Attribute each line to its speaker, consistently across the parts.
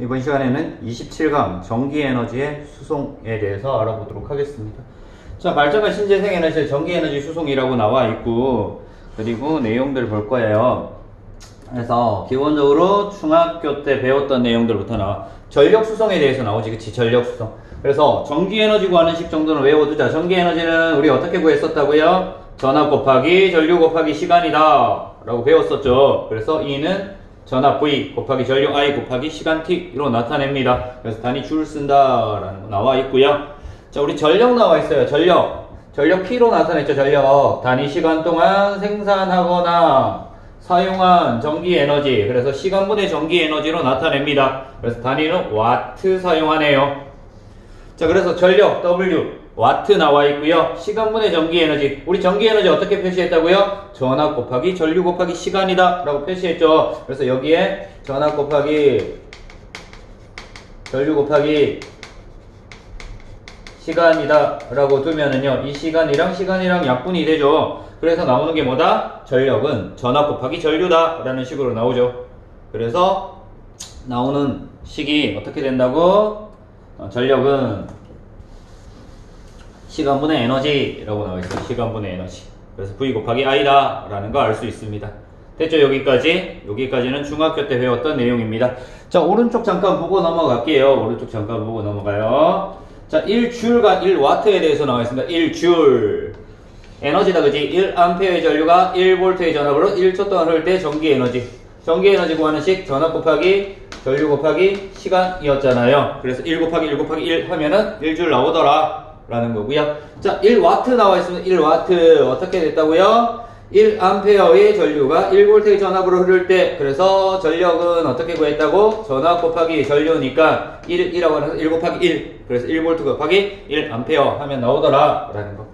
Speaker 1: 이번 시간에는 27강 전기에너지의 수송에 대해서 알아보도록 하겠습니다. 자, 발전과 신재생 에너지의 전기에너지 수송이라고 나와 있고, 그리고 내용들 볼 거예요. 그래서 기본적으로 중학교 때 배웠던 내용들부터 나와. 전력 수송에 대해서 나오지, 그치? 전력 수송. 그래서 전기에너지 구하는 식 정도는 외워두자. 전기에너지는 우리 어떻게 구했었다고요? 전압 곱하기 전류 곱하기 시간이다 라고 배웠었죠. 그래서 E는 전압 V 곱하기 전류 I 곱하기 시간 T로 나타냅니다. 그래서 단위 줄 쓴다 라는 거 나와 있고요. 자, 우리 전력 나와 있어요. 전력 P로 나타냈죠. 전력 단위 시간 동안 생산하거나 사용한 전기에너지, 그래서 시간분의 전기에너지로 나타냅니다. 그래서 단위는 와트 사용하네요. 자, 그래서 전력 W 와트 나와 있고요. 시간분의 전기에너지, 우리 전기에너지 어떻게 표시했다고요? 전압 곱하기 전류 곱하기 시간이다 라고 표시했죠. 그래서 여기에 전압 곱하기 전류 곱하기 시간이다 라고 두면은요, 이 시간이랑 약분이 되죠. 그래서 나오는 게 뭐다? 전력은 전압 곱하기 전류다 라는 식으로 나오죠. 그래서 나오는 식이 어떻게 된다고? 전력은 시간분의 에너지라고 나와 있어요. 시간분의 에너지. 그래서 V 곱하기 I다 라는 거 알 수 있습니다. 됐죠? 여기까지는 중학교 때 배웠던 내용입니다. 자, 오른쪽 잠깐 보고 넘어갈게요. 오른쪽 잠깐 보고 넘어가요. 자, 1줄과 1와트에 대해서 나와 있습니다. 1줄 에너지다, 그지? 1A의 전류가 1V의 전압으로 1초 동안 흐를 때 전기에너지 구하는 식 전압 곱하기 전류 곱하기 시간이었잖아요. 그래서 1 곱하기 1 곱하기 1 하면은 1줄 나오더라 라는 거고요. 자, 1와트 나와 있으면 1와트 어떻게 됐다고요? 1A의 전류가 1V의 전압으로 흐를 때, 그래서 전력은 어떻게 구했다고? 전압 곱하기 전류니까 1이라고 하는 1 곱하기 1, 그래서 1V 곱하기 1A 하면 나오더라 라는 거.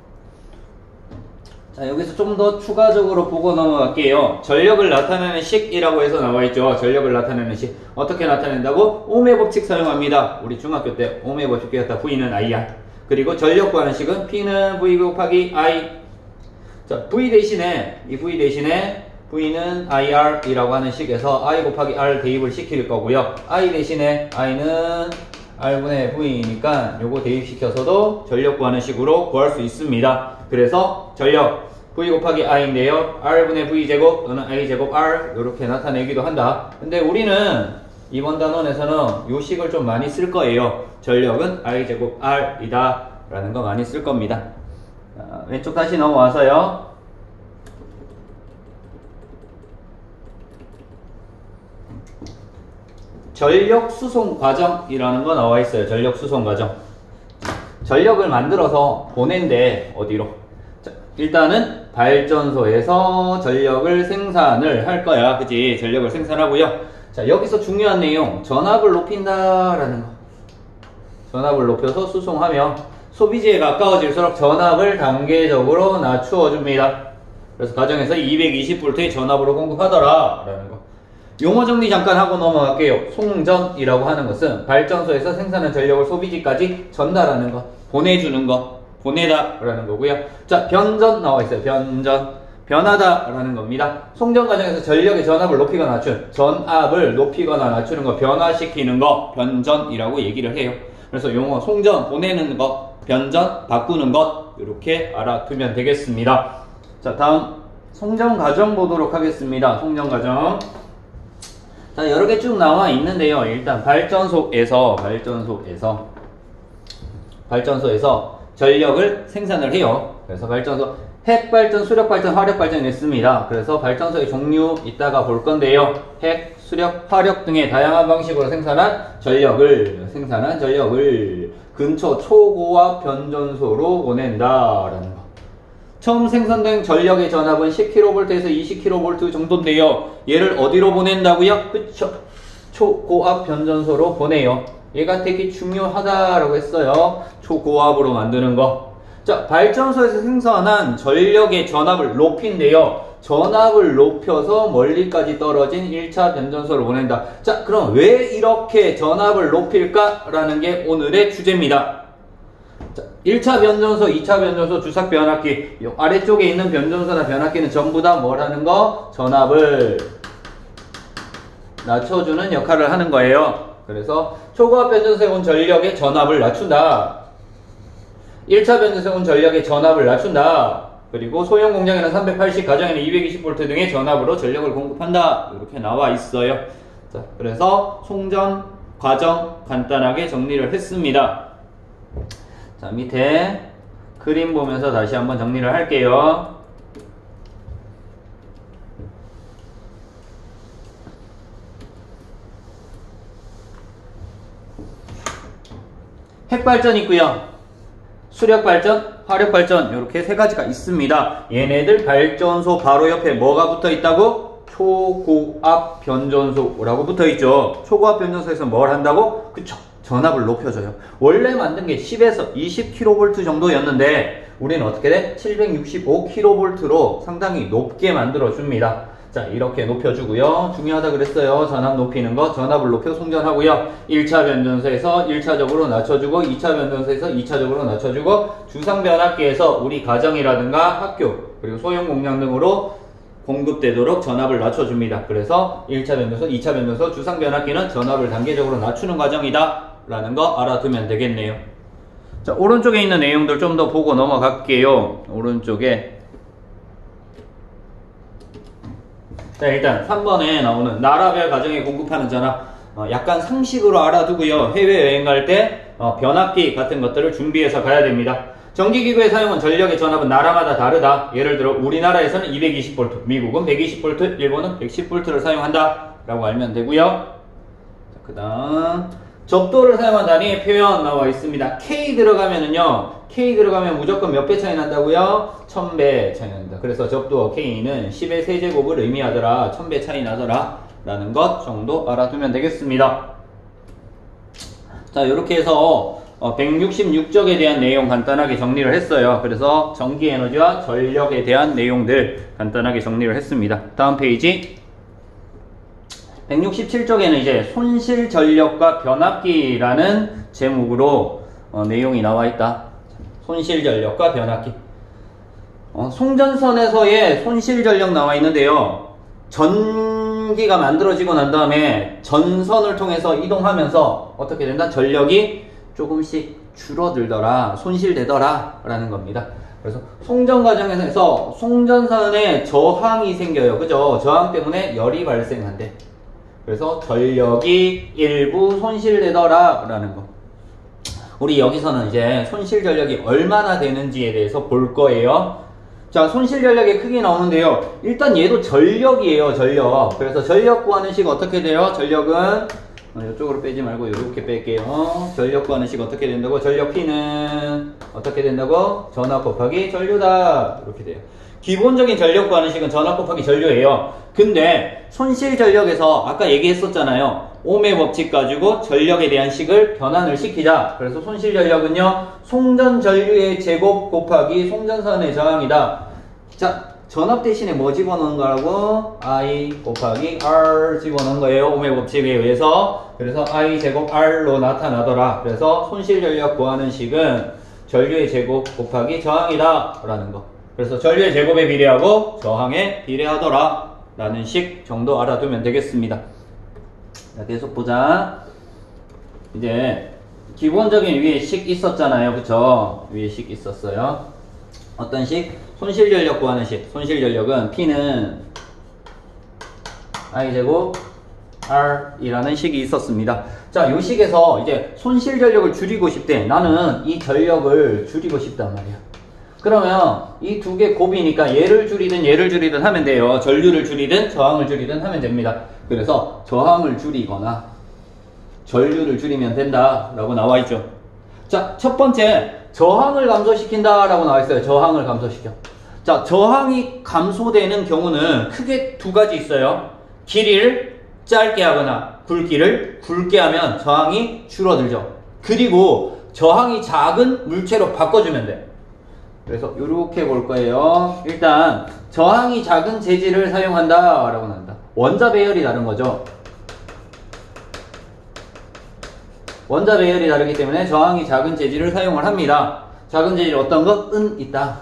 Speaker 1: 자, 여기서 좀 더 추가적으로 보고 넘어갈게요. 전력을 나타내는 식이라고 해서 나와있죠. 전력을 나타내는 식 어떻게 나타낸다고? 옴의 법칙 사용합니다. 우리 중학교 때 옴의 법칙 배웠다. V는 IR, 그리고 전력 구하는 식은 P는 V 곱하기 I. 자, V 대신에 V는 IR이라고 하는 식에서 I 곱하기 R 대입을 시킬 거고요. I 대신에 I는 R분의 V니까 요거 대입시켜서도 전력 구하는 식으로 구할 수 있습니다. 그래서 전력 V 곱하기 I인데요, R분의 V제곱 또는 I제곱 R 이렇게 나타내기도 한다. 근데 우리는 이번 단원에서는 요 식을 좀 많이 쓸 거예요. 전력은 I제곱 R이다 라는 거 많이 쓸 겁니다. 자, 왼쪽 다시 넘어와서요. 전력 수송 과정이라는 거 나와 있어요. 전력 수송 과정. 전력을 만들어서 보낸대. 어디로? 자, 일단은 발전소에서 전력을 생산을 할 거야. 그치? 전력을 생산하고요. 자, 여기서 중요한 내용, 전압을 높인다라는 거. 전압을 높여서 수송하며 소비지에 가까워질수록 전압을 단계적으로 낮추어 줍니다. 그래서 가정에서 220V의 전압으로 공급하더라 라는 거. 용어 정리 잠깐 하고 넘어갈게요. 송전이라고 하는 것은 발전소에서 생산한 전력을 소비지까지 전달하는 것, 보내주는 것, 보내다 라는 거고요. 자, 변전 나와 있어요. 변하다 라는 겁니다. 송전 과정에서 전력의 전압을 높이거나 낮추는, 전압을 높이거나 낮추는 거, 변화시키는 거, 변전이라고 얘기를 해요. 그래서 용어 송전, 보내는 것, 변전, 바꾸는 것, 이렇게 알아두면 되겠습니다. 자, 다음 송전 과정 보도록 하겠습니다. 송전 과정. 자, 여러 개 쭉 나와 있는데요. 일단 발전소에서 전력을 생산을 해요. 그래서 발전소 핵발전, 수력발전, 화력발전이 있습니다. 그래서 발전소의 종류 이따가 볼 건데요. 핵, 수력, 화력 등의 다양한 방식으로 생산한 전력을 근처 초고압 변전소로 보낸다라는 거. 처음 생산된 전력의 전압은 10kV에서 20kV 정도인데요. 얘를 어디로 보낸다고요? 그쵸. 초고압 변전소로 보내요. 얘가 되게 중요하다라고 했어요. 초고압으로 만드는 거. 자, 발전소에서 생산한 전력의 전압을 높인데요. 전압을 높여서 멀리까지 떨어진 1차 변전소로 보낸다. 자, 그럼 왜 이렇게 전압을 높일까라는 게 오늘의 주제입니다. 자, 1차 변전소, 2차 변전소, 주삭 변압기. 이 아래쪽에 있는 변전소나 변압기는 전부 다 뭐라는 거? 전압을 낮춰주는 역할을 하는 거예요. 그래서 초고압 변전소에 온 전력의 전압을 낮춘다. 1차 변전소에 온 전력의 전압을 낮춘다. 그리고 소형 공장에는 380, 가정에는 220V 등의 전압으로 전력을 공급한다. 이렇게 나와 있어요. 자, 그래서 송전 과정 간단하게 정리를 했습니다. 자, 밑에 그림 보면서 다시 한번 정리를 할게요. 핵발전 있고요. 수력발전, 화력발전 이렇게 세 가지가 있습니다. 얘네들 발전소 바로 옆에 뭐가 붙어 있다고? 초고압 변전소라고 붙어 있죠. 초고압 변전소에서 뭘 한다고? 그쵸. 전압을 높여줘요. 원래 만든 게 10에서 20kV 정도였는데 우리는 어떻게 돼? 765kV로 상당히 높게 만들어 줍니다. 자, 이렇게 높여주고요. 중요하다 그랬어요. 전압 높이는 거. 전압을 높여 송전하고요. 1차 변전소에서 1차적으로 낮춰주고 2차 변전소에서 2차적으로 낮춰주고 주상변압기에서 우리 가정이라든가 학교 그리고 소형 공장 등으로 공급되도록 전압을 낮춰줍니다. 그래서 1차 변전소, 2차 변전소, 주상변압기는 전압을 단계적으로 낮추는 과정이다 라는 거 알아두면 되겠네요. 자, 오른쪽에 있는 내용들 좀 더 보고 넘어갈게요. 오른쪽에 자, 일단 3번에 나오는 나라별 가정에 공급하는 전압 약간 상식으로 알아두고요. 해외여행 갈 때 변압기 같은 것들을 준비해서 가야 됩니다. 전기기구에 사용한 전력의 전압은 나라마다 다르다. 예를 들어 우리나라에서는 220V, 미국은 120V, 일본은 110V를 사용한다 라고 알면 되고요. 그 다음 접도를 사용한 단위의 표현 나와 있습니다. K 들어가면은요, K 들어가면 무조건 몇 배 차이 난다고요? 1000배 차이 난다. 그래서 접도 K는 10의 세제곱을 의미하더라. 1000배 차이 나더라. 라는 것 정도 알아두면 되겠습니다. 자, 이렇게 해서 166쪽에 대한 내용 간단하게 정리를 했어요. 그래서 전기에너지와 전력에 대한 내용들 간단하게 정리를 했습니다. 다음 페이지 167쪽에는 이제 손실전력과 변압기라는 제목으로 내용이 나와 있다. 손실전력과 변압기. 송전선에서의 손실전력 나와 있는데요. 전기가 만들어지고 난 다음에 전선을 통해서 이동하면서 어떻게 된다? 전력이 조금씩 줄어들더라, 손실되더라 라는 겁니다. 그래서 송전 과정에서 송전선에 저항이 생겨요. 그죠? 저항 때문에 열이 발생한대. 그래서 전력이 일부 손실되더라 라는 거. 우리 여기서는 이제 손실 전력이 얼마나 되는지에 대해서 볼 거예요. 자, 손실 전력의 크기 나오는데요. 일단 얘도 전력이에요, 전력. 그래서 전력 구하는 식 어떻게 돼요? 전력은 이쪽으로 빼지 말고 이렇게 뺄게요. 전력 구하는 식 어떻게 된다고? 전력 P는 어떻게 된다고? 전압 곱하기 전류다. 이렇게 돼요. 기본적인 전력 구하는 식은 전압 곱하기 전류예요. 근데 손실 전력에서 아까 얘기했었잖아요. 옴의 법칙 가지고 전력에 대한 식을 변환을 시키자. 그래서 손실 전력은요, 송전 전류의 제곱 곱하기 송전선의 저항이다. 자, 전압 대신에 뭐 집어넣은 거라고? I 곱하기 R 집어넣은 거예요. 옴의 법칙에 의해서. 그래서 I 제곱 R로 나타나더라. 그래서 손실 전력 구하는 식은 전류의 제곱 곱하기 저항이다 라는 거. 그래서 전류의 제곱에 비례하고 저항에 비례하더라 라는 식 정도 알아두면 되겠습니다. 자, 계속 보자. 이제 기본적인 위에 식 있었잖아요. 그쵸? 위에 식 있었어요. 어떤 식? 손실 전력 구하는 식. 손실 전력은 P는 I제곱 R이라는 식이 있었습니다. 자, 이 식에서 이제 손실 전력을 줄이고 싶대. 나는 이 전력을 줄이고 싶단 말이야. 그러면 이 두 개 곱이니까 얘를 줄이든 하면 돼요. 전류를 줄이든 저항을 줄이든 하면 됩니다. 그래서 저항을 줄이거나 전류를 줄이면 된다 라고 나와 있죠. 자, 첫 번째 저항을 감소시킨다 라고 나와 있어요. 저항을 감소시켜. 자, 저항이 감소되는 경우는 크게 두 가지 있어요. 길이를 짧게 하거나 굵기를 굵게 하면 저항이 줄어들죠. 그리고 저항이 작은 물체로 바꿔주면 돼. 그래서 이렇게 볼 거예요. 일단 저항이 작은 재질을 사용한다 라고 난다. 원자 배열이 다른 거죠. 원자 배열이 다르기 때문에 저항이 작은 재질을 사용을 합니다. 작은 재질 어떤 거? 은 있다.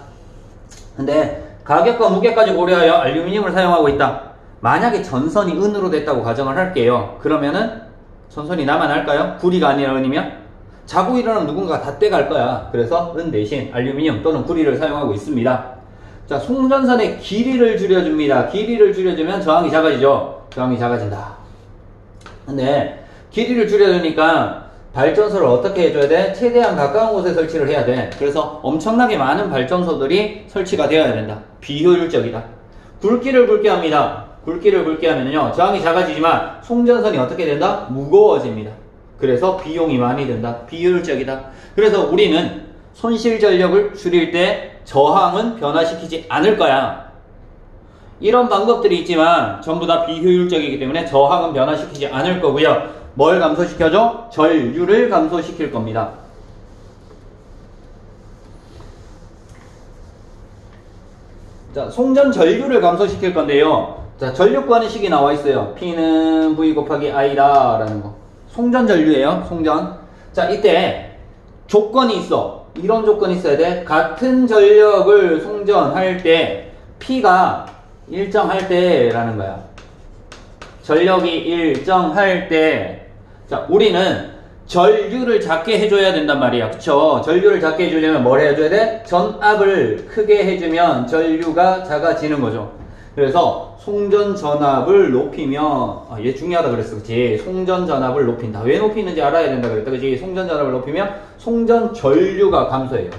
Speaker 1: 근데 가격과 무게까지 고려하여 알루미늄을 사용하고 있다. 만약에 전선이 은으로 됐다고 가정을 할게요. 그러면은 전선이 나만 할까요? 구리가 아니라 은이면? 자고 일어나면 누군가 다 떼갈 거야. 그래서 은 대신 알루미늄 또는 구리를 사용하고 있습니다. 자, 송전선의 길이를 줄여줍니다. 길이를 줄여주면 저항이 작아지죠. 저항이 작아진다. 근데 길이를 줄여주니까 발전소를 어떻게 해줘야 돼? 최대한 가까운 곳에 설치를 해야 돼. 그래서 엄청나게 많은 발전소들이 설치가 되어야 된다. 비효율적이다. 굵기를 굵게 합니다. 굵기를 굵게 하면요, 저항이 작아지지만 송전선이 어떻게 된다? 무거워집니다. 그래서 비용이 많이 든다. 비효율적이다. 그래서 우리는 손실 전력을 줄일 때 저항은 변화시키지 않을 거야. 이런 방법들이 있지만 전부 다 비효율적이기 때문에 저항은 변화시키지 않을 거고요. 뭘 감소시켜줘? 전류를 감소시킬 겁니다. 자, 송전 전류를 감소시킬 건데요. 자, 전류 구하는 식이 나와 있어요. P는 V 곱하기 I다 라는 거. 송전 전류예요. 송전. 자, 이때 조건이 있어. 이런 조건이 있어야 돼. 같은 전력을 송전할 때 P가 일정할 때 라는 거야. 전력이 일정할 때, 자, 우리는 전류를 작게 해줘야 된단 말이야. 그쵸? 전류를 작게 해주려면 뭘 해줘야 돼? 전압을 크게 해주면 전류가 작아지는 거죠. 그래서 송전 전압을 높이면, 얘 중요하다 그랬어. 그치? 송전 전압을 높인다. 왜 높이는지 알아야 된다 그랬다. 그치? 송전 전압을 높이면 송전 전류가 감소해요.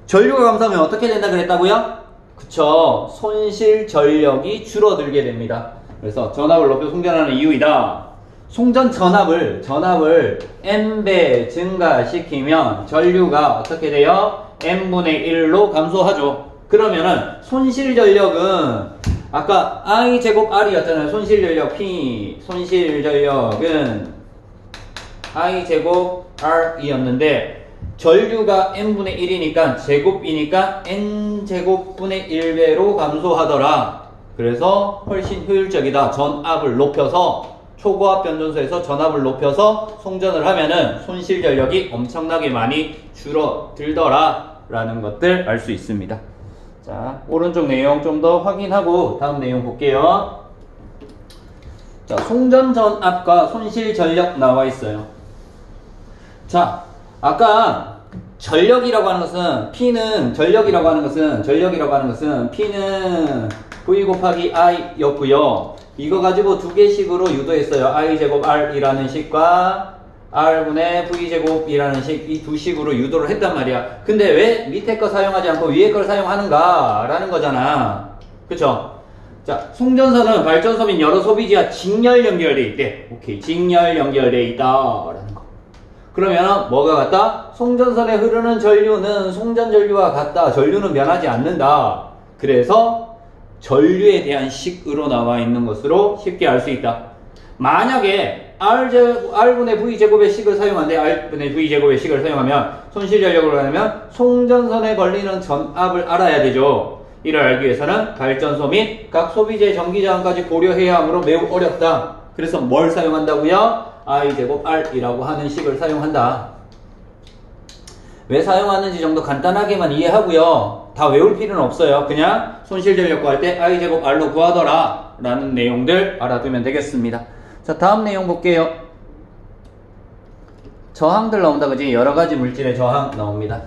Speaker 1: 전류가 감소하면 어떻게 된다 그랬다고요? 그쵸? 손실 전력이 줄어들게 됩니다. 그래서 전압을 높여 송전하는 이유이다. 송전 전압을 n배 증가시키면 전류가 어떻게 돼요? n분의 1로 감소하죠. 그러면은 손실 전력은 아까 I 제곱 R이었잖아요. 손실 전력 P, 손실 전력은 I 제곱 R이었는데 전류가 n분의 1이니까 제곱이니까 n 제곱분의 1배로 감소하더라. 그래서 훨씬 효율적이다. 전압을 높여서 초고압 변전소에서 전압을 높여서 송전을 하면은 손실 전력이 엄청나게 많이 줄어들더라 라는 것들 알 수 있습니다. 자, 오른쪽 내용 좀 더 확인하고 다음 내용 볼게요. 자, 송전 전압과 손실 전력 나와 있어요. 자, 아까 전력이라고 하는 것은 P는 전력이라고 하는 것은 P는 V 곱하기 I 였고요. 이거 가지고 두 개식으로 유도했어요. I 제곱 R이라는 식과 R분의 V 제곱이라는 식, 이 두 식으로 유도를 했단 말이야. 근데 왜 밑에 거 사용하지 않고 위에 걸 사용하는가? 라는 거잖아. 그쵸? 자, 송전선은 발전소 및 여러 소비지와 직렬 연결돼 있대. 오케이. 직렬 연결돼 있다. 라는 거. 그러면 뭐가 같다? 송전선에 흐르는 전류는 송전 전류와 같다. 전류는 변하지 않는다. 그래서 전류에 대한 식으로 나와 있는 것으로 쉽게 알 수 있다. 만약에 R분의 V제곱의 식을 사용하는데 R분의 V제곱의 식을 사용하면 손실 전력으로 하면 송전선에 걸리는 전압을 알아야 되죠. 이를 알기 위해서는 발전소 및 각 소비재의 전기저항까지 고려해야 하므로 매우 어렵다. 그래서 뭘 사용한다고요? I제곱 R이라고 하는 식을 사용한다. 왜 사용하는지 정도 간단하게만 이해하고요. 다 외울 필요는 없어요. 그냥 손실 전력 구할 때 I제곱 R로 구하더라 라는 내용들 알아두면 되겠습니다. 자, 다음 내용 볼게요. 저항들 나온다, 그지? 여러가지 물질의 저항 나옵니다.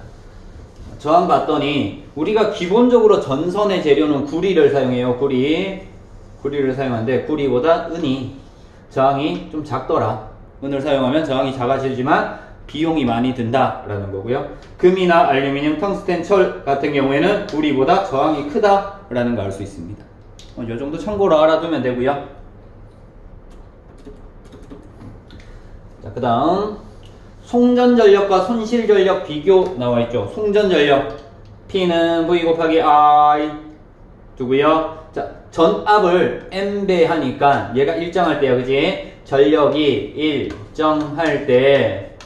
Speaker 1: 저항 봤더니 우리가 기본적으로 전선의 재료는 구리를 사용해요. 구리를 사용하는데 구리보다 은이 저항이 좀 작더라. 은을 사용하면 저항이 작아지지만 비용이 많이 든다 라는 거고요. 금이나 알루미늄, 텅스텐, 철 같은 경우에는 구리보다 저항이 크다 라는 거 알 수 있습니다. 이 정도 참고로 알아두면 되고요. 자, 그 다음 송전전력과 손실전력 비교 나와있죠. 송전전력 P는 V 곱하기 I 두고요. 자, 전압을 N배 하니까 얘가 일정할 때요, 그지? 전력이 일정할 때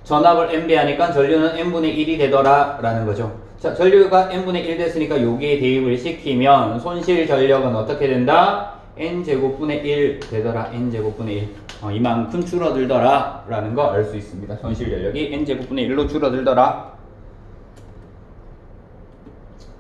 Speaker 1: 전압을 N배 하니까 전류는 N분의 1이 되더라 라는 거죠. 자, 전류가 N분의 1 됐으니까 여기에 대입을 시키면 손실 전력은 어떻게 된다? N제곱분의 1 되더라. N제곱분의 1. 이만큼 줄어들더라 라는 거 알 수 있습니다. 손실 전력이 N제곱분의 1로 줄어들더라.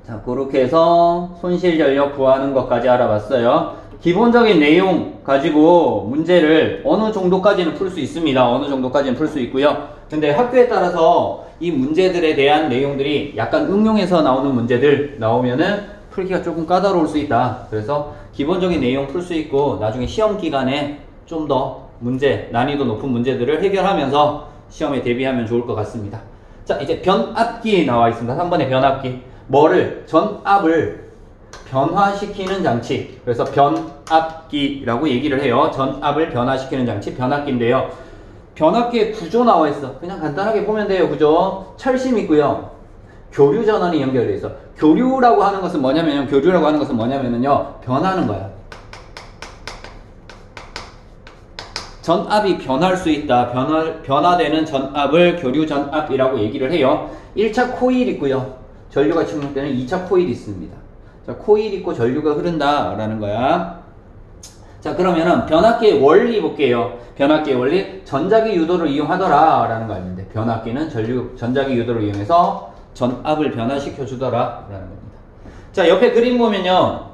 Speaker 1: 자, 그렇게 해서 손실 전력 구하는 것까지 알아봤어요. 기본적인 내용 가지고 문제를 어느 정도까지는 풀 수 있습니다. 어느 정도까지는 풀 수 있고요. 근데 학교에 따라서 이 문제들에 대한 내용들이 약간 응용해서 나오는 문제들 나오면은 풀기가 조금 까다로울 수 있다. 그래서 기본적인 내용 풀 수 있고 나중에 시험 기간에 좀 더 문제, 난이도 높은 문제들을 해결하면서 시험에 대비하면 좋을 것 같습니다. 자, 이제 변압기 나와 있습니다. 3번의 변압기. 뭐를? 전압을 변화시키는 장치. 그래서 변압기라고 얘기를 해요. 전압을 변화시키는 장치, 변압기인데요. 변압기의 구조 나와 있어. 그냥 간단하게 보면 돼요. 구조. 철심 있고요. 교류 전원이 연결되어 있어. 교류라고 하는 것은 뭐냐면요. 변하는 거야. 전압이 변할 수 있다. 변화되는 전압을 교류 전압이라고 얘기를 해요. 1차 코일 있고요. 전류가 침입되는 2차 코일이 있습니다. 자, 코일 있고 전류가 흐른다라는 거야. 자, 그러면은 변압기의 원리 볼게요. 변압기의 원리, 전자기 유도를 이용하더라라는 거 알면 돼. 변압기는 전자기 유도를 이용해서 전압을 변화시켜 주더라라는 겁니다. 자, 옆에 그림 보면요.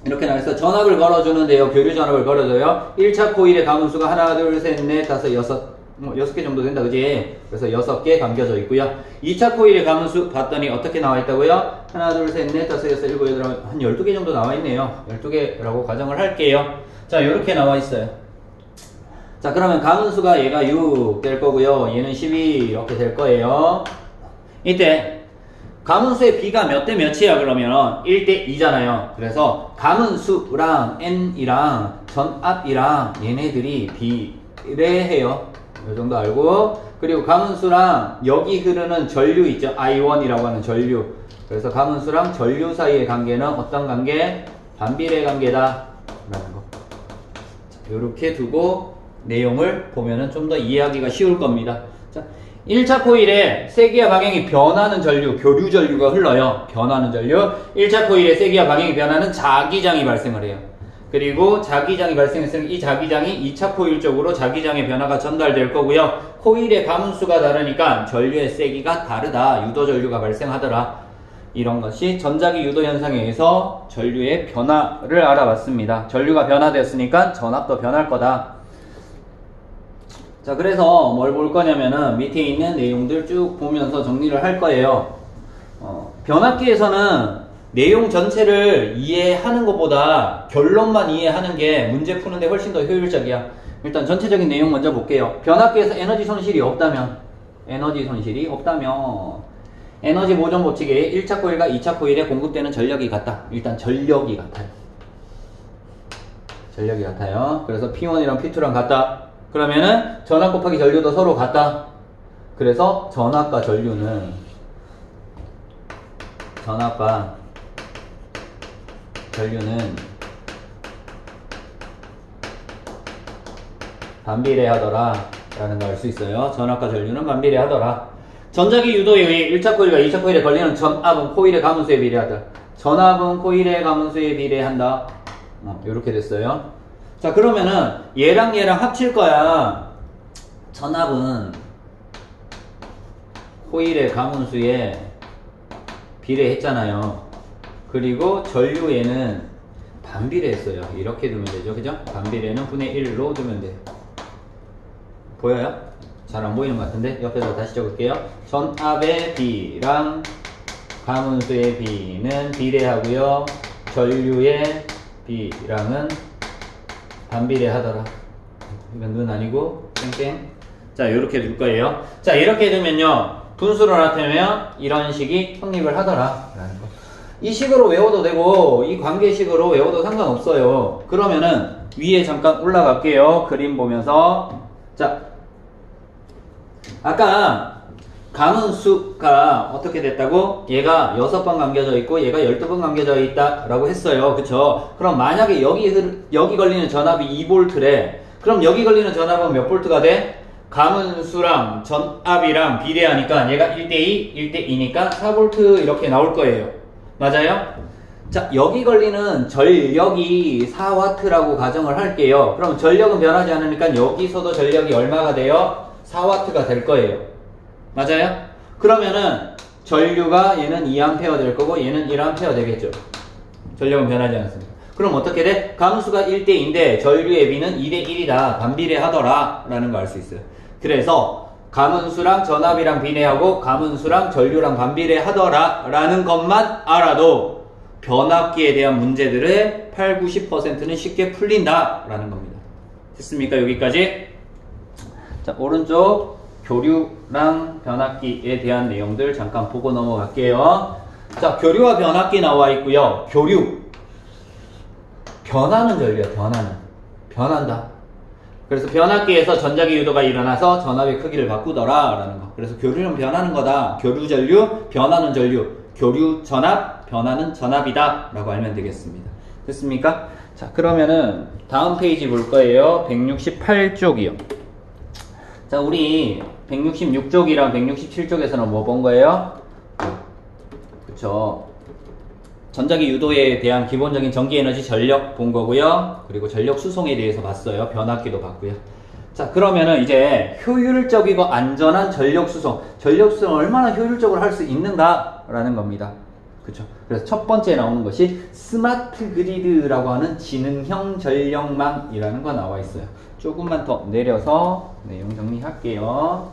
Speaker 1: 이렇게 나와있어. 전압을 걸어주는데요. 교류 전압을 걸어줘요. 1차 코일의 가문수가 하나, 둘, 셋, 넷, 다섯, 여섯, 6개 정도 된다, 그지? 그래서 6개 감겨져 있고요. 2차 코일의 가문수 봤더니 어떻게 나와 있다고요? 하나, 둘, 셋, 넷, 다섯, 여섯, 일곱, 여덟, 한 12개 정도 나와 있네요. 12개라고 가정을 할게요. 자, 이렇게 나와 있어요. 자, 그러면 가문수가 얘가 6 될 거고요. 얘는 12 이렇게 될 거예요. 이때 가문수의 B가 몇 대 몇이야 그러면 1대 2잖아요. 그래서 가문수랑 N이랑 전압이랑 얘네들이 비례해요. 이 정도 알고, 그리고 가문수랑 여기 흐르는 전류 있죠. I1이라고 하는 전류. 그래서 가문수랑 전류 사이의 관계는 어떤 관계? 반비례 관계다 라는 거. 이렇게 두고 내용을 보면은 좀 더 이해하기가 쉬울 겁니다. 자, 1차 코일에 세기와 방향이 변하는 전류, 교류 전류가 흘러요. 변하는 전류. 1차 코일에 세기와 방향이 변하는 자기장이 발생을 해요. 그리고 자기장이 발생했으면 이 자기장이 2차 코일 쪽으로 자기장의 변화가 전달될 거고요. 코일의 가문수가 다르니까 전류의 세기가 다르다. 유도 전류가 발생하더라. 이런 것이 전자기 유도 현상에 의해서 전류의 변화를 알아봤습니다. 전류가 변화되었으니까 전압도 변할 거다. 자, 그래서 뭘 볼 거냐면은 밑에 있는 내용들 쭉 보면서 정리를 할 거예요. 변압기에서는 내용 전체를 이해하는 것보다 결론만 이해하는 게 문제 푸는데 훨씬 더 효율적이야. 일단 전체적인 내용 먼저 볼게요. 변압기에서 에너지 손실이 없다면 에너지 보존 법칙에 1차 코일과 2차 코일에 공급되는 전력이 같다. 일단 전력이 같아요. 그래서 P1이랑 P2랑 같다. 그러면은 전압 곱하기 전류도 서로 같다. 그래서 전압과 전류는 반비례하더라 라는 걸 알 수 있어요. 전압과 전류는 반비례하더라. 전자기 유도에 의해 1차 코일과 2차 코일에 걸리는 전압은 코일의 가문수에 비례하다. 전압은 코일의 가문수에 비례한다. 이렇게 됐어요. 자, 그러면은 얘랑 합칠 거야. 전압은 코일의 가문수에 비례했잖아요. 그리고 전류에는 반비례했어요. 이렇게 두면 되죠. 그죠? 반비례는 분의 1로 두면 돼요. 보여요? 잘 안 보이는 것 같은데 옆에서 다시 적을게요. 전압의 B랑 가문수의 B는 비례하고요. 전류의 B랑은 반비례하더라. 이건 는 아니고 땡땡. 자, 이렇게 둘 거예요. 자, 이렇게 두면요, 분수로 나타내면 이런 식이 성립을 하더라 라는 거. 이 식으로 외워도 되고 이 관계식으로 외워도 상관없어요. 그러면은 위에 잠깐 올라갈게요. 그림 보면서. 자, 아까 가문수가 어떻게 됐다고? 얘가 6번 감겨져 있고 얘가 12번 감겨져 있다 라고 했어요. 그쵸? 그럼 만약에 여기 걸리는 전압이 2V래. 그럼 여기 걸리는 전압은 몇 볼트가 돼? 가문수랑 전압이랑 비례하니까 얘가 1대2, 1대2니까 4V 이렇게 나올 거예요. 맞아요? 자, 여기 걸리는 전력이 4W라고 가정을 할게요. 그럼 전력은 변하지 않으니까 여기서도 전력이 얼마가 돼요? 4W가 될 거예요. 맞아요? 그러면은 전류가 얘는 2A 될 거고 얘는 1A 되겠죠. 전력은 변하지 않습니다. 그럼 어떻게 돼? 감수가 1대2인데 전류의 비는 2대1이다. 반비례하더라. 라는 걸 알 수 있어요. 그래서 가문수랑 전압이랑 비례하고 가문수랑 전류랑 반비례하더라. 라는 것만 알아도 변압기에 대한 문제들의 8, 90%는 쉽게 풀린다. 라는 겁니다. 됐습니까? 여기까지? 자, 오른쪽 교류랑 변압기에 대한 내용들 잠깐 보고 넘어갈게요. 자, 교류와 변압기 나와 있고요. 교류. 변하는 전류야, 변한다. 그래서 변압기에서 전자기 유도가 일어나서 전압의 크기를 바꾸더라 라는 거. 그래서 교류는 변하는 거다. 교류 전류, 변하는 전류. 교류 전압, 변하는 전압이다 라고 알면 되겠습니다. 됐습니까? 자, 그러면은 다음 페이지 볼 거예요. 168쪽이요. 자, 우리 166쪽이랑 167쪽에서는 뭐 본 거예요? 그쵸. 전자기 유도에 대한 기본적인 전기에너지 전력 본 거고요. 그리고 전력 수송에 대해서 봤어요. 변압기도 봤고요. 자, 그러면은 이제 효율적이고 안전한 전력 수송. 전력 수송을 얼마나 효율적으로 할 수 있는가? 라는 겁니다. 그쵸. 그래서 첫 번째 나오는 것이 스마트 그리드라고 하는 지능형 전력망이라는 거 나와 있어요. 조금만 더 내려서 내용 정리할게요.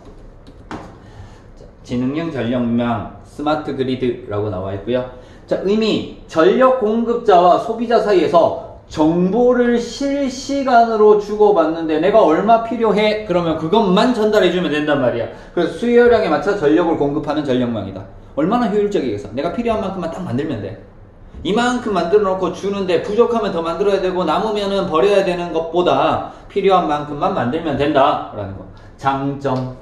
Speaker 1: 자, 지능형 전력망, 스마트 그리드라고 나와 있고요. 자, 의미, 전력 공급자와 소비자 사이에서 정보를 실시간으로 주고받는데 내가 얼마 필요해? 그러면 그것만 전달해주면 된단 말이야. 그래서 수요량에 맞춰 전력을 공급하는 전력망이다. 얼마나 효율적이겠어? 내가 필요한 만큼만 딱 만들면 돼. 이만큼 만들어 놓고 주는데 부족하면 더 만들어야 되고 남으면은 버려야 되는 것보다 필요한 만큼만 만들면 된다. 라는 거. 장점.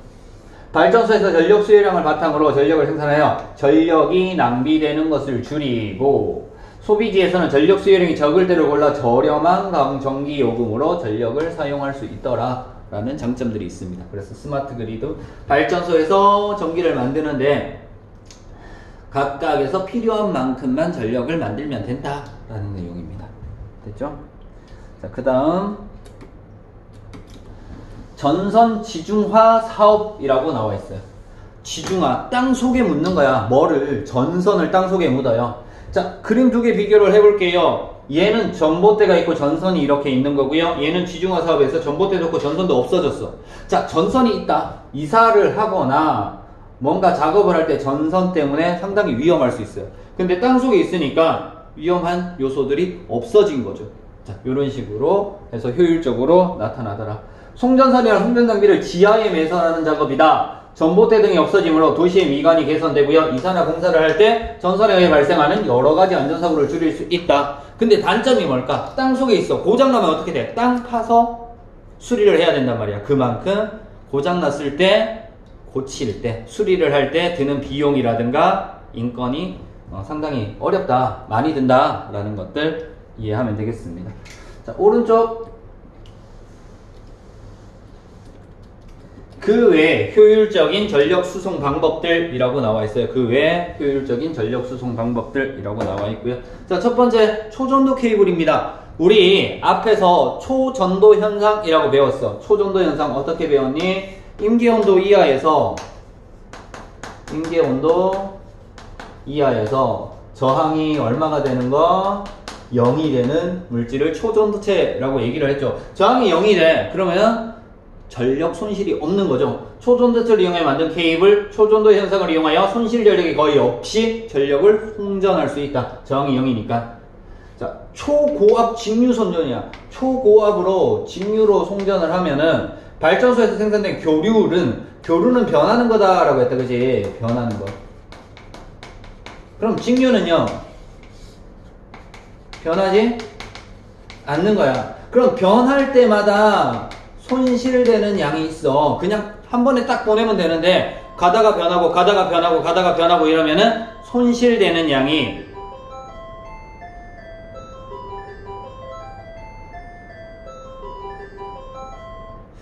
Speaker 1: 발전소에서 전력 수요량을 바탕으로 전력을 생산하여 전력이 낭비되는 것을 줄이고 소비지에서는 전력 수요량이 적을 때를 골라 저렴한 전기 요금으로 전력을 사용할 수 있더라 라는 장점들이 있습니다. 그래서 스마트 그리드 발전소에서 전기를 만드는데 각각에서 필요한 만큼만 전력을 만들면 된다 라는 내용입니다. 됐죠? 자, 그 다음 전선 지중화 사업이라고 나와 있어요. 지중화, 땅 속에 묻는 거야. 뭐를? 전선을 땅 속에 묻어요. 자, 그림 두 개 비교를 해볼게요. 얘는 전봇대가 있고 전선이 이렇게 있는 거고요. 얘는 지중화 사업에서 전봇대도 없고 전선도 없어졌어. 자, 전선이 있다. 이사를 하거나 뭔가 작업을 할 때 전선 때문에 상당히 위험할 수 있어요. 근데 땅 속에 있으니까 위험한 요소들이 없어진 거죠. 자, 이런 식으로 해서 효율적으로 나타나더라. 송전선이나 송전장비를 지하에 매설하는 작업이다. 전봇대 등이 없어지므로 도시의 미관이 개선되고요. 이사나 공사를 할 때 전선에 의해 발생하는 여러가지 안전사고를 줄일 수 있다. 근데 단점이 뭘까? 땅 속에 있어. 고장나면 어떻게 돼? 땅 파서 수리를 해야 된단 말이야. 그만큼 고장났을 때, 고칠 때, 수리를 할 때 드는 비용이라든가 인건이 상당히 어렵다. 많이 든다. 라는 것들 이해하면 되겠습니다. 자, 오른쪽 그 외에 효율적인 전력 수송 방법들이라고 나와 있어요. 그 외에 효율적인 전력 수송 방법들이라고 나와 있고요. 자, 첫 번째 초전도 케이블입니다. 우리 앞에서 초전도 현상이라고 배웠어. 초전도 현상 어떻게 배웠니? 임계온도 이하에서 저항이 얼마가 되는 거? 0이 되는 물질을 초전도체라고 얘기를 했죠. 저항이 0이 돼. 그러면 전력 손실이 없는 거죠. 초전도체를 이용해 만든 케이블, 초전도 현상을 이용하여 손실 전력이 거의 없이 전력을 송전할 수 있다. 저항이 0이니까. 자, 초고압 직류 선전이야. 초고압으로 직류로 송전을 하면은 발전소에서 생산된 교류는 변하는 거다라고 했다. 그지? 변하는 거. 그럼 직류는요? 변하지 않는 거야. 그럼 변할 때마다 손실되는 양이 있어. 그냥 한 번에 딱 보내면 되는데 가다가 변하고 이러면은 손실되는 양이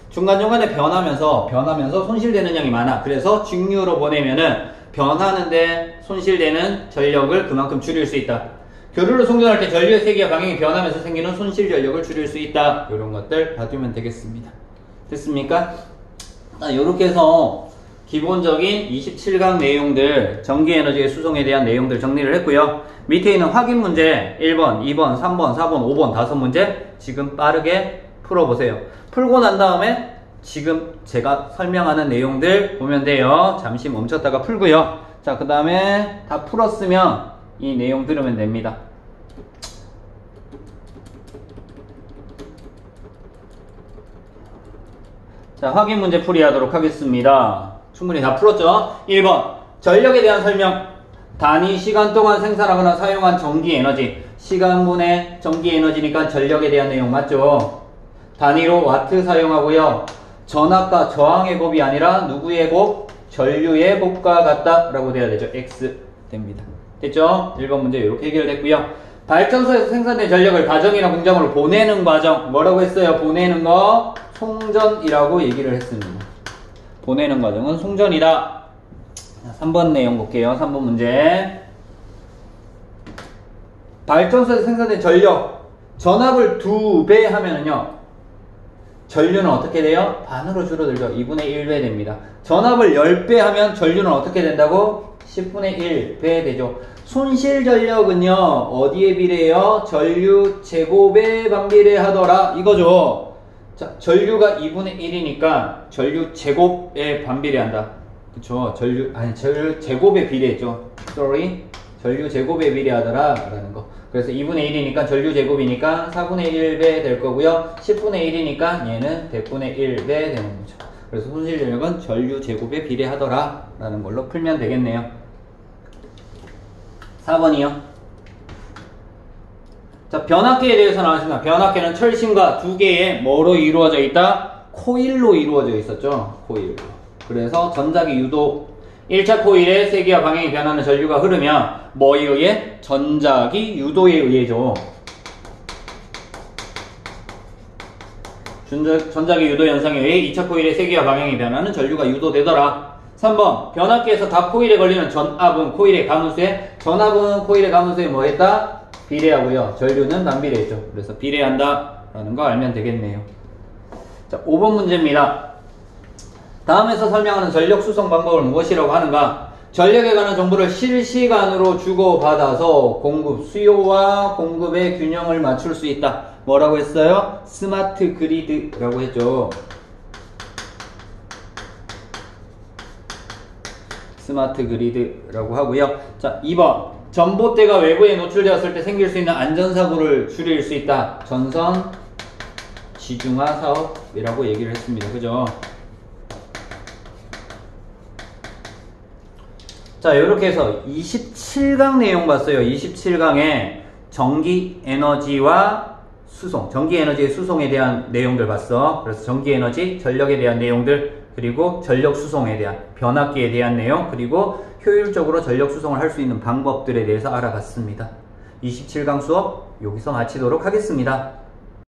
Speaker 1: 중간중간에 변하면서 손실되는 양이 많아. 그래서 직류로 보내면은 변하는데 손실되는 전력을 그만큼 줄일 수 있다. 교류로 송전할 때 전류의 세기와 방향이 변하면서 생기는 손실 전력을 줄일 수 있다. 이런 것들 봐두면 되겠습니다. 됐습니까? 이렇게 해서 기본적인 27강 내용들, 전기에너지의 수송에 대한 내용들 정리를 했고요. 밑에 있는 확인 문제 1번, 2번, 3번, 4번, 5번 5문제 지금 빠르게 풀어보세요. 풀고 난 다음에 지금 제가 설명하는 내용들 보면 돼요. 잠시 멈췄다가 풀고요. 자, 그 다음에 다 풀었으면 이 내용 들으면 됩니다. 자, 확인 문제 풀이 하도록 하겠습니다. 충분히 다 풀었죠? 1번 전력에 대한 설명. 단위 시간 동안 생산하거나 사용한 전기에너지. 시간분의 전기에너지니까 전력에 대한 내용 맞죠? 단위로 와트 사용하고요. 전압과 저항의 곱이 아니라 누구의 곱? 전류의 곱과 같다 라고 돼야 되죠. X 됩니다. 됐죠? 1번 문제 이렇게 해결됐고요. 발전소에서 생산된 전력을 가정이나 공장으로 보내는 과정. 뭐라고 했어요? 보내는 거 송전이라고 얘기를 했습니다. 보내는 과정은 송전이다. 3번 내용 볼게요. 3번 문제. 발전소에서 생산된 전력 전압을 2배 하면은요 전류는 어떻게 돼요? 반으로 줄어들죠. 2분의 1배 됩니다. 전압을 10배 하면 전류는 어떻게 된다고? 10분의 1배 되죠. 손실 전력은요 어디에 비례해요? 전류 제곱에 반비례하더라 이거죠. 자, 전류가 2분의 1이니까 전류 제곱에 반비례한다. 그쵸? 전류 제곱에 비례했죠. 전류 제곱에 비례하더라 라는 거. 그래서 2분의 1이니까 전류 제곱이니까 4분의 1배 될 거고요. 10분의 1이니까 얘는 100분의 1배 되는 거죠. 그래서 손실 전력은 전류 제곱에 비례하더라 라는 걸로 풀면 되겠네요. 4번이요. 자, 변압계에 대해서 나왔습니다. 변압계는 철심과 두 개의 뭐로 이루어져 있다? 코일로 이루어져 있었죠. 코일로. 그래서 전자기 유도 1차 코일의 세기와 방향이 변하는 전류가 흐르면 뭐에 의해? 전자기 유도에 의해죠. 전자기 유도 현상에 의해 2차 코일의 세기와 방향이 변하는 전류가 유도되더라. 3번 변압기에서 각 코일에 걸리는 전압은 코일의 가무수에 전압은 코일의 가무수에 뭐 했다? 비례하고요. 전류는 반비례했죠. 그래서 비례한다 라는 거 알면 되겠네요. 자, 5번 문제입니다. 다음에서 설명하는 전력 수송 방법을 무엇이라고 하는가? 전력에 관한 정보를 실시간으로 주고받아서 공급, 수요와 공급의 균형을 맞출 수 있다. 뭐라고 했어요? 스마트 그리드라고 했죠. 스마트 그리드라고 하고요. 자, 2번 전봇대가 외부에 노출되었을 때 생길 수 있는 안전사고를 줄일 수 있다. 전선 지중화 사업이라고 얘기를 했습니다. 그죠? 자, 이렇게 해서 27강 내용 봤어요. 27강에 전기에너지와 수송, 전기에너지의 수송에 대한 내용들 봤어. 그래서 전기에너지, 전력에 대한 내용들, 그리고 전력 수송에 대한, 변압기에 대한 내용, 그리고 효율적으로 전력 수송을 할 수 있는 방법들에 대해서 알아봤습니다. 27강 수업 여기서 마치도록 하겠습니다.